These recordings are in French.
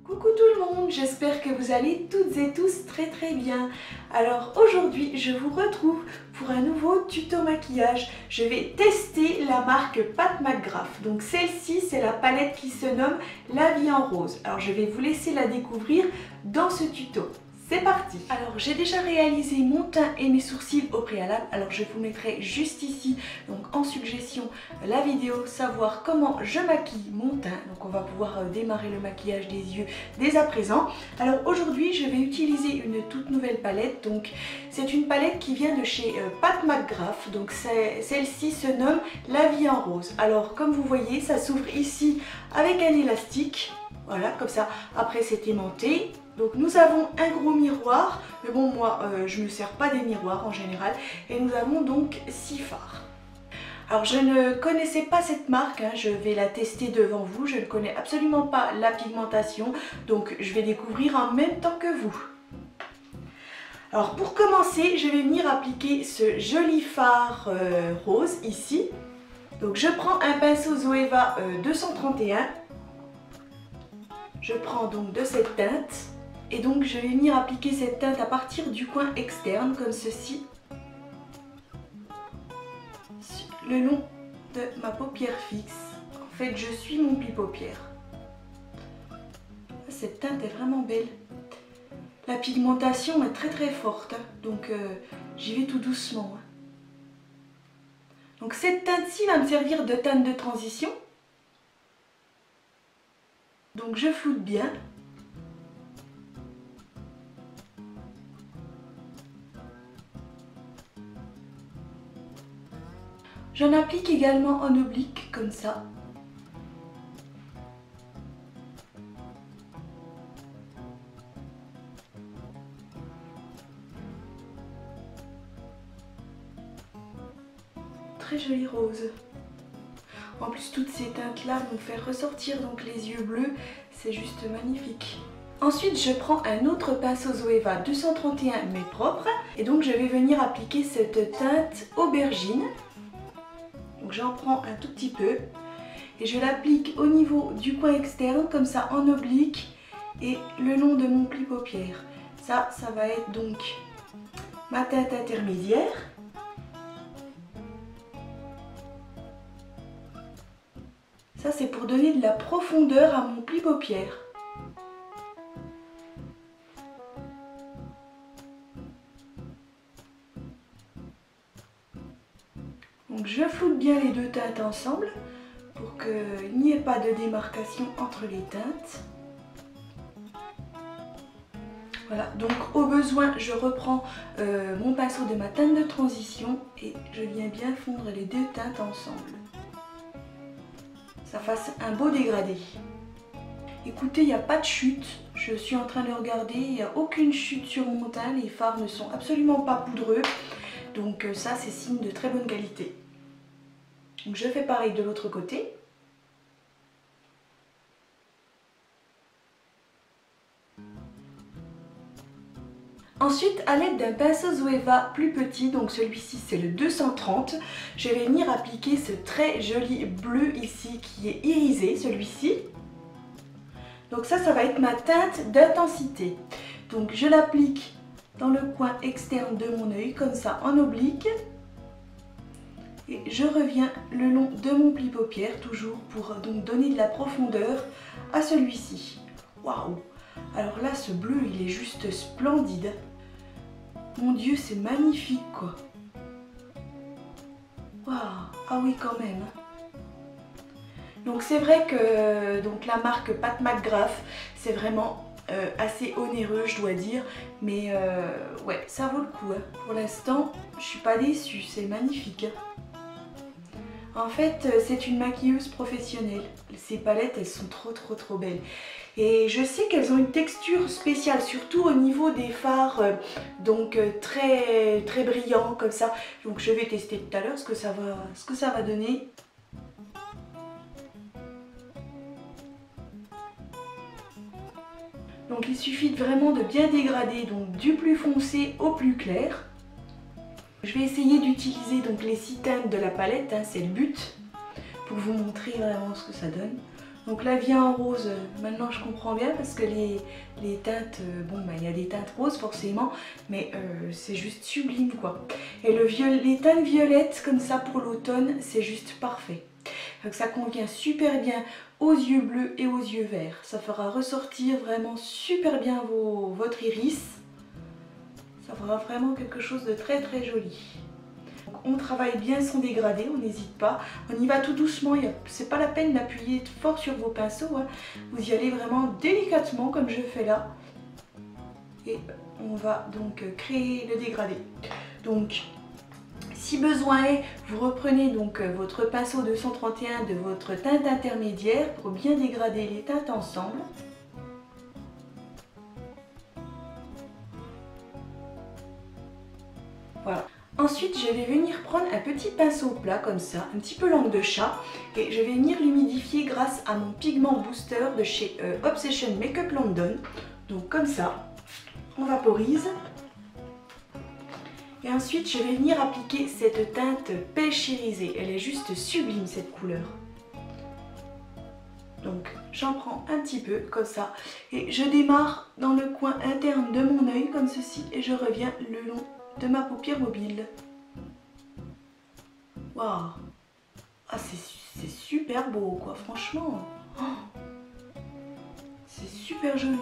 Coucou tout le monde, j'espère que vous allez toutes et tous très bien. Alors aujourd'hui je vous retrouve pour un nouveau tuto maquillage. Je vais tester la marque Pat McGrath. Donc celle-ci c'est la palette qui se nomme La Vie en Rose. Alors je vais vous laisser la découvrir dans ce tuto. C'est parti! Alors j'ai déjà réalisé mon teint et mes sourcils au préalable, alors je vous mettrai juste ici, donc en suggestion, la vidéo savoir comment je maquille mon teint. Donc on va pouvoir démarrer le maquillage des yeux dès à présent. Alors aujourd'hui je vais utiliser une toute nouvelle palette, donc c'est une palette qui vient de chez Pat McGrath, donc celle-ci se nomme La Vie en Rose. Alors comme vous voyez ça s'ouvre ici avec un élastique, voilà comme ça, après c'est aimanté. Donc nous avons un gros miroir, mais bon moi je ne me sers pas des miroirs en général, et nous avons donc 6 fards. Alors je ne connaissais pas cette marque, hein, je vais la tester devant vous, je ne connais absolument pas la pigmentation, donc je vais découvrir en même temps que vous. Alors pour commencer, je vais venir appliquer ce joli fard rose ici. Donc je prends un pinceau Zoeva 231, je prends donc de cette teinte. Et donc je vais venir appliquer cette teinte à partir du coin externe comme ceci, le long de ma paupière fixe. En fait je suis mon pli paupière. Cette teinte est vraiment belle. La pigmentation est très forte, hein, donc j'y vais tout doucement. Hein. Donc cette teinte-ci va me servir de teinte de transition. Donc je floute bien. J'en applique également en oblique, comme ça. Très joli rose. En plus, toutes ces teintes-là vont faire ressortir donc les yeux bleus. C'est juste magnifique. Ensuite, je prends un autre pinceau Zoeva 231, mais propre. Et donc, je vais venir appliquer cette teinte aubergine. Donc j'en prends un tout petit peu et je l'applique au niveau du coin externe comme ça en oblique et le long de mon pli paupière. Ça va être donc ma teinte intermédiaire. Ça c'est pour donner de la profondeur à mon pli paupière. Donc je floute bien les deux teintes ensemble pour qu'il n'y ait pas de démarcation entre les teintes. Voilà, donc au besoin je reprends mon pinceau de ma teinte de transition et je viens bien fondre les deux teintes ensemble. Ça fasse un beau dégradé. Écoutez, il n'y a pas de chute, je suis en train de regarder, il n'y a aucune chute sur mon teint, les fards ne sont absolument pas poudreux. Donc ça c'est signe de très bonne qualité. Donc je fais pareil de l'autre côté. Ensuite, à l'aide d'un pinceau Zoeva plus petit, donc celui-ci c'est le 230, je vais venir appliquer ce très joli bleu ici qui est irisé, celui-ci. Donc ça va être ma teinte d'intensité. Donc je l'applique dans le coin externe de mon œil, comme ça en oblique. Et je reviens le long de mon pli paupière, toujours pour donc donner de la profondeur à celui-ci. Waouh! Alors là, ce bleu, il est juste splendide. Mon Dieu, c'est magnifique, quoi. Waouh! Ah oui, quand même. Donc c'est vrai que donc, la marque Pat McGrath, c'est vraiment assez onéreux, je dois dire. Mais ouais, ça vaut le coup. Hein. Pour l'instant, je suis pas déçue. C'est magnifique. Hein. En fait, c'est une maquilleuse professionnelle. Ces palettes, elles sont trop belles. Et je sais qu'elles ont une texture spéciale, surtout au niveau des fards, donc très brillants comme ça. Donc je vais tester tout à l'heure ce que ça va donner. Donc il suffit vraiment de bien dégrader, donc du plus foncé au plus clair. Je vais essayer d'utiliser donc les 6 teintes de la palette, hein, c'est le but, pour vous montrer vraiment ce que ça donne. Donc là vient en rose, maintenant je comprends bien parce que les teintes, bon bah il y a des teintes roses forcément, mais c'est juste sublime quoi. Et les teintes violettes comme ça pour l'automne, c'est juste parfait. Donc ça convient super bien aux yeux bleus et aux yeux verts. Ça fera ressortir vraiment super bien votre iris. Ça fera vraiment quelque chose de très très joli. Donc on travaille bien son dégradé, on n'hésite pas. On y va tout doucement, c'est pas la peine d'appuyer fort sur vos pinceaux. Hein. Vous y allez vraiment délicatement comme je fais là. Et on va donc créer le dégradé. Donc si besoin est, vous reprenez donc votre pinceau 231 de votre teinte intermédiaire pour bien dégrader les teintes ensemble. Voilà. Ensuite, je vais venir prendre un petit pinceau plat comme ça, un petit peu langue de chat, et je vais venir l'humidifier grâce à mon pigment booster de chez Obsession Makeup London. Donc comme ça, on vaporise. Et ensuite, je vais venir appliquer cette teinte pêche irisée. Elle est juste sublime cette couleur. Donc j'en prends un petit peu comme ça et je démarre dans le coin interne de mon œil comme ceci et je reviens le long de ma paupière mobile. Waouh! Ah c'est super beau quoi, franchement. Oh, c'est super joli.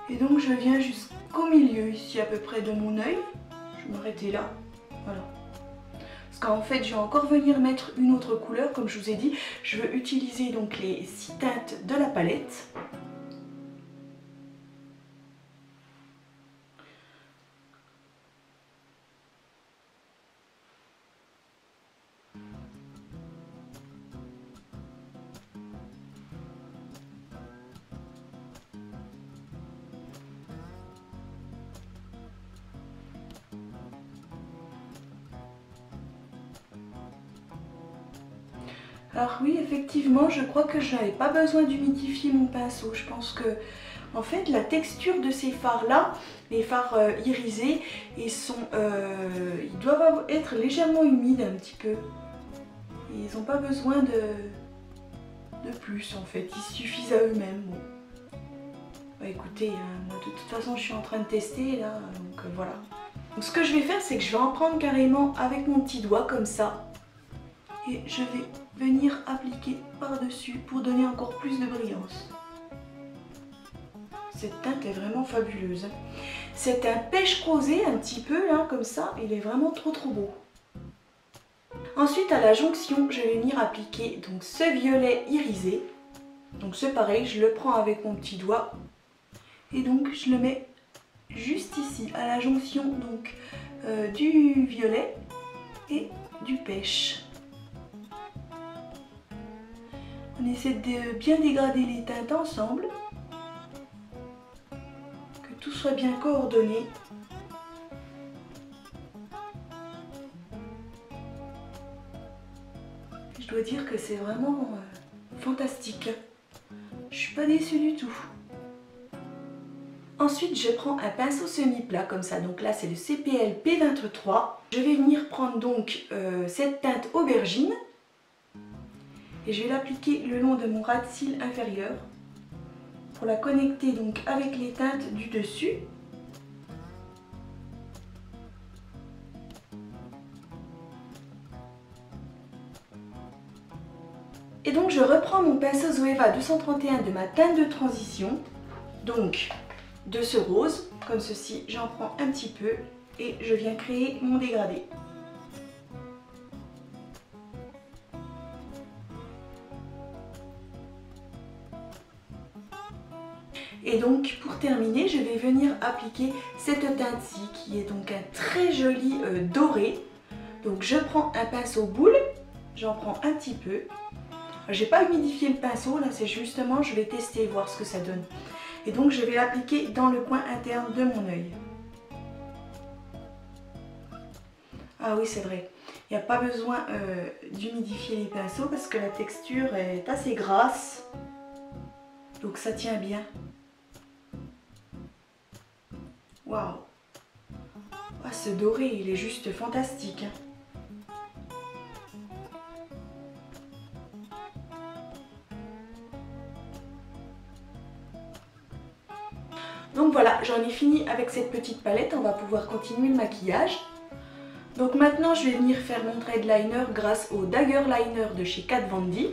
Et donc je viens jusqu'au milieu ici à peu près de mon œil. Je vais m'arrêter là. Voilà. Parce qu'en fait je vais encore venir mettre une autre couleur comme je vous ai dit. Je veux utiliser donc les 6 teintes de la palette. Alors oui, effectivement, je crois que je n'avais pas besoin d'humidifier mon pinceau. Je pense que, en fait, la texture de ces fards-là, les fards irisés, ils doivent être légèrement humides un petit peu. Et ils n'ont pas besoin de plus, en fait. Ils suffisent à eux-mêmes. Bon. Bah, écoutez, moi, de toute façon, je suis en train de tester, là, donc voilà. Donc ce que je vais faire, c'est que je vais en prendre carrément avec mon petit doigt, comme ça. Et je vais venir appliquer par-dessus pour donner encore plus de brillance. Cette teinte est vraiment fabuleuse. C'est un pêche rosé un petit peu là comme ça, il est vraiment trop beau. Ensuite à la jonction, je vais venir appliquer donc ce violet irisé. Donc c'est pareil, je le prends avec mon petit doigt et donc je le mets juste ici à la jonction donc du violet et du pêche. On essaie de bien dégrader les teintes ensemble, que tout soit bien coordonné. Je dois dire que c'est vraiment fantastique. Je suis pas déçue du tout. Ensuite, je prends un pinceau semi-plat comme ça. Donc là, c'est le CPL P23. Je vais venir prendre donc cette teinte aubergine. Et je vais l'appliquer le long de mon ras de cils inférieur pour la connecter donc avec les teintes du dessus. Et donc je reprends mon pinceau Zoeva 231 de ma teinte de transition, donc de ce rose, comme ceci, j'en prends un petit peu et je viens créer mon dégradé. Et donc pour terminer, je vais venir appliquer cette teinte-ci qui est donc un très joli doré. Donc je prends un pinceau boule, j'en prends un petit peu. J'ai pas humidifié le pinceau, là c'est justement, je vais tester, voir ce que ça donne. Et donc je vais l'appliquer dans le coin interne de mon œil. Ah oui, c'est vrai, il n'y a pas besoin d'humidifier les pinceaux parce que la texture est assez grasse. Donc ça tient bien. Waouh! Ah, ce doré, il est juste fantastique. Donc voilà, j'en ai fini avec cette petite palette, on va pouvoir continuer le maquillage. Donc maintenant je vais venir faire mon trait de liner grâce au Dagger Liner de chez Kat Von D.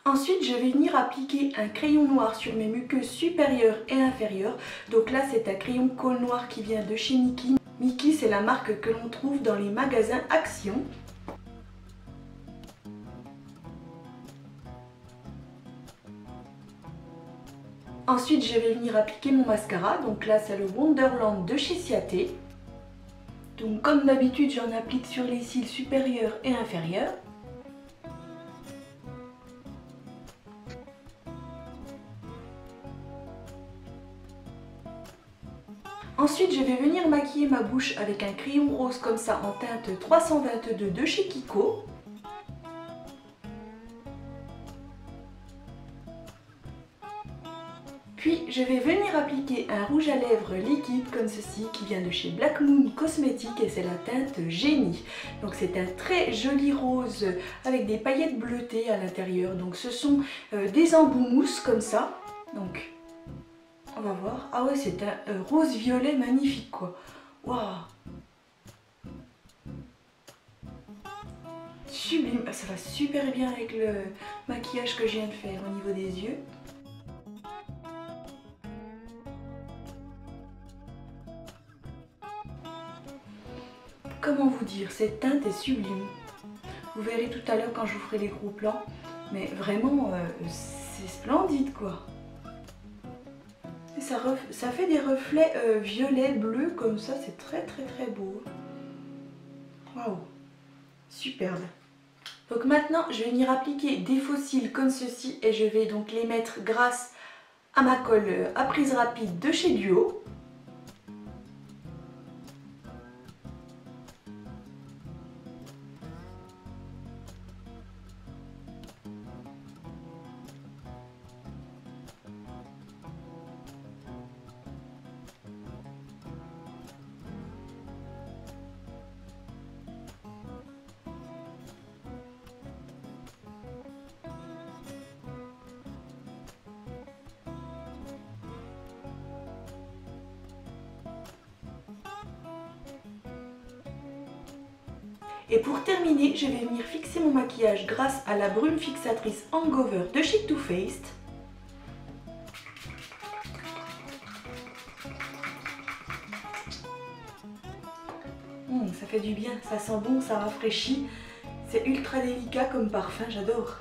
Ensuite, je vais venir appliquer un crayon noir sur mes muqueuses supérieures et inférieures. Donc là, c'est un crayon colle noir qui vient de chez Mickey. Mickey, c'est la marque que l'on trouve dans les magasins Action. Ensuite, je vais venir appliquer mon mascara. Donc là, c'est le Wonderland de chez Ciaté. Donc comme d'habitude, j'en applique sur les cils supérieurs et inférieurs. Ensuite, je vais venir maquiller ma bouche avec un crayon rose comme ça en teinte 322 de chez Kiko. Puis, je vais venir appliquer un rouge à lèvres liquide comme ceci qui vient de chez Black Moon Cosmetics et c'est la teinte Génie. Donc c'est un très joli rose avec des paillettes bleutées à l'intérieur. Donc ce sont des embouts mousse comme ça. Donc on va voir. Ah ouais, c'est un rose violet magnifique quoi. Waouh! Sublime. Ça va super bien avec le maquillage que je viens de faire au niveau des yeux. Comment vous dire, cette teinte est sublime. Vous verrez tout à l'heure quand je vous ferai les gros plans. Mais vraiment, c'est splendide quoi. Et ça fait des reflets violet, bleu comme ça, c'est très beau. Waouh, superbe. Donc maintenant, je vais venir appliquer des faux cils comme ceci et je vais donc les mettre grâce à ma colle à prise rapide de chez Duo. Et pour terminer, je vais venir fixer mon maquillage grâce à la brume fixatrice Hangover de chez Too Faced. Ça fait du bien, ça sent bon, ça rafraîchit. C'est ultra délicat comme parfum, j'adore.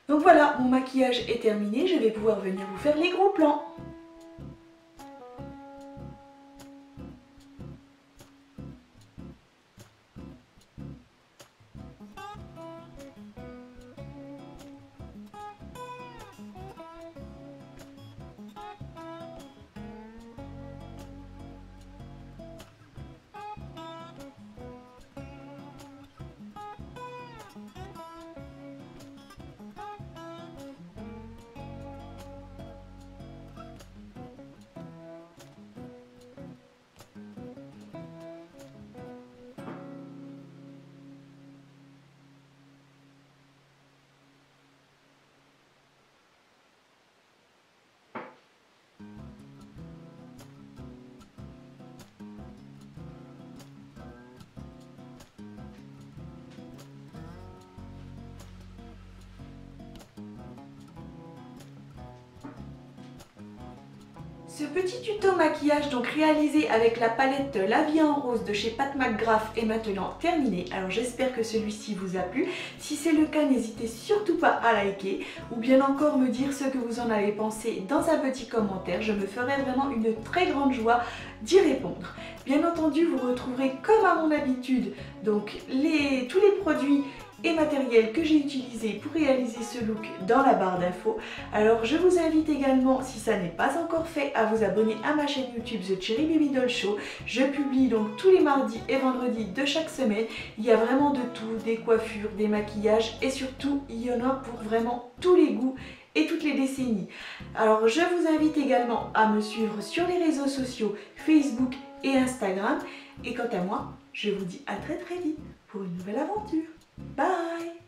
Donc voilà, mon maquillage est terminé, je vais pouvoir venir vous faire les gros plans. Ce petit tuto maquillage donc réalisé avec la palette La Vie en Rose de chez Pat McGrath est maintenant terminé. Alors j'espère que celui-ci vous a plu. Si c'est le cas, n'hésitez surtout pas à liker ou bien encore me dire ce que vous en avez pensé dans un petit commentaire. Je me ferai vraiment une très grande joie d'y répondre. Bien entendu, vous retrouverez comme à mon habitude donc tous les produits et matériel que j'ai utilisé pour réaliser ce look dans la barre d'infos. Alors je vous invite également, si ça n'est pas encore fait, à vous abonner à ma chaîne YouTube The Cherry Baby Doll Show. Je publie donc tous les mardis et vendredis de chaque semaine. Il y a vraiment de tout, des coiffures, des maquillages et surtout il y en a pour vraiment tous les goûts et toutes les décennies. Alors je vous invite également à me suivre sur les réseaux sociaux Facebook et Instagram. Et quant à moi, je vous dis à très vite pour une nouvelle aventure. Bye!